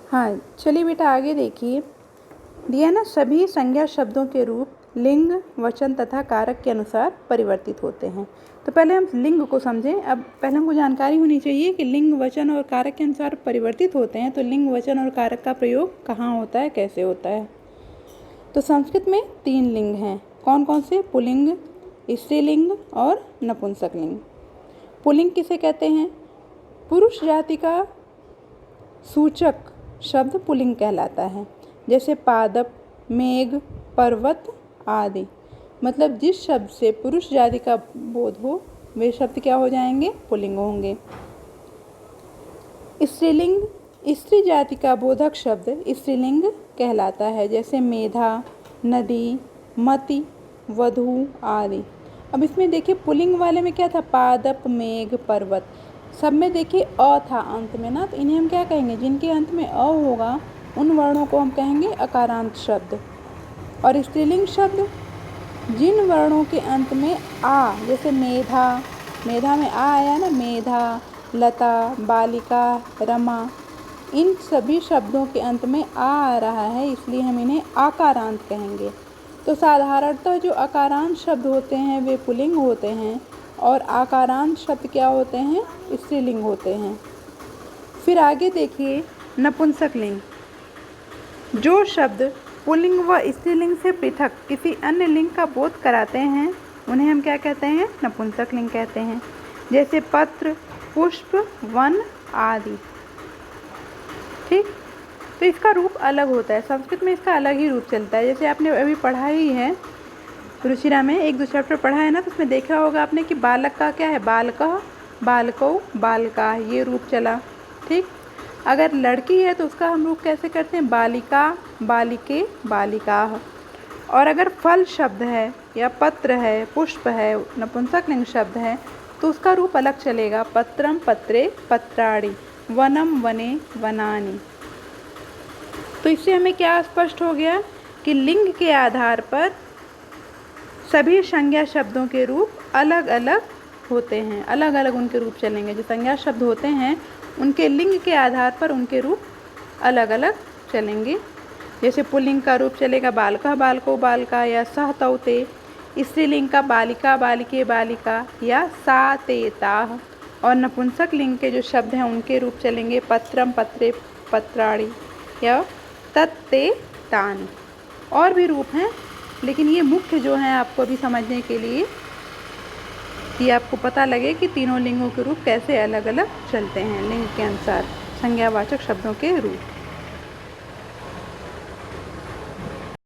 हाँ, चलिए बेटा आगे देखिए। दिया ना, सभी संज्ञा शब्दों के रूप लिंग, वचन तथा कारक के अनुसार परिवर्तित होते हैं। तो पहले हम लिंग को समझें। अब पहले हमको जानकारी होनी चाहिए कि लिंग, वचन और कारक के अनुसार परिवर्तित होते हैं। तो लिंग, वचन और कारक का प्रयोग कहाँ होता है, कैसे होता है? तो संस्कृत में 3 लिंग हैं। कौन कौन से? पुल्लिंग, स्त्रीलिंग और नपुंसकलिंग। पुल्लिंग किसे कहते हैं? पुरुष जाति का सूचक शब्द पुल्लिंग कहलाता है। जैसे पादप, मेघ, पर्वत आदि। मतलब जिस शब्द से पुरुष जाति का बोध हो वे शब्द क्या हो जाएंगे? पुल्लिंग होंगे। स्त्रीलिंग, स्त्री जाति का बोधक शब्द स्त्रीलिंग कहलाता है। जैसे मेधा, नदी, मति, वधू आदि। अब इसमें देखिए पुल्लिंग वाले में क्या था? पादप, मेघ, पर्वत। सब में देखिए अ था अंत में ना, तो इन्हें हम क्या कहेंगे? जिनके अंत में अ होगा उन वर्णों को हम कहेंगे अकारांत शब्द। और स्त्रीलिंग शब्द जिन वर्णों के अंत में आ, जैसे मेधा, मेधा में आ आया ना, मेधा, लता, बालिका, रमा, इन सभी शब्दों के अंत में आ रहा है, इसलिए हम इन्हें आकारांत कहेंगे। तो साधारणतः जो अकारांत शब्द होते हैं वे पुल्लिंग होते हैं और आकारांत शब्द क्या होते हैं? स्त्रीलिंग होते हैं। फिर आगे देखिए नपुंसकलिंग। जो शब्द पुल्लिंग व स्त्रीलिंग से पृथक किसी अन्य लिंग का बोध कराते हैं उन्हें हम क्या कहते हैं? नपुंसकलिंग कहते हैं। जैसे पत्र, पुष्प, वन आदि। ठीक, तो इसका रूप अलग होता है। संस्कृत में इसका अलग ही रूप चलता है। जैसे आपने अभी पढ़ा ही है रुचिरा में, 1-2 चैप्टर पढ़ा है ना, तो उसमें देखा होगा आपने कि बालक का क्या है? बालकः, बालकौ, बालका, ये रूप चला। ठीक, अगर लड़की है तो उसका हम रूप कैसे करते हैं? बालिका, बालिके, बालिकाः। और अगर फल शब्द है या पत्र है, पुष्प है, नपुंसकलिंग शब्द है, तो उसका रूप अलग चलेगा। पत्रम, पत्रे, पत्राणि, वनम, वने, वनानि। तो इससे हमें क्या स्पष्ट हो गया कि लिंग के आधार पर सभी संज्ञा शब्दों के रूप अलग अलग होते हैं। अलग अलग उनके रूप चलेंगे। जो संज्ञा शब्द होते हैं उनके लिंग के आधार पर उनके रूप अलग अलग चलेंगे। जैसे पुल्लिंग का रूप चलेगा बालकः, बालको, बालका या सः, तौ, ते। स्त्रीलिंग का बालिका, बालिके, बालिका या सा, ते, ताः। और नपुंसक लिंग के जो शब्द हैं उनके रूप चलेंगे पत्रम, पत्रे, पत्राणि या तत्ते, तानि। और भी रूप हैं, लेकिन ये मुख्य जो हैं आपको अभी समझने के लिए कि आपको पता लगे कि तीनों लिंगों के रूप कैसे अलग अलग चलते हैं लिंग के अनुसार, संज्ञावाचक शब्दों के रूप।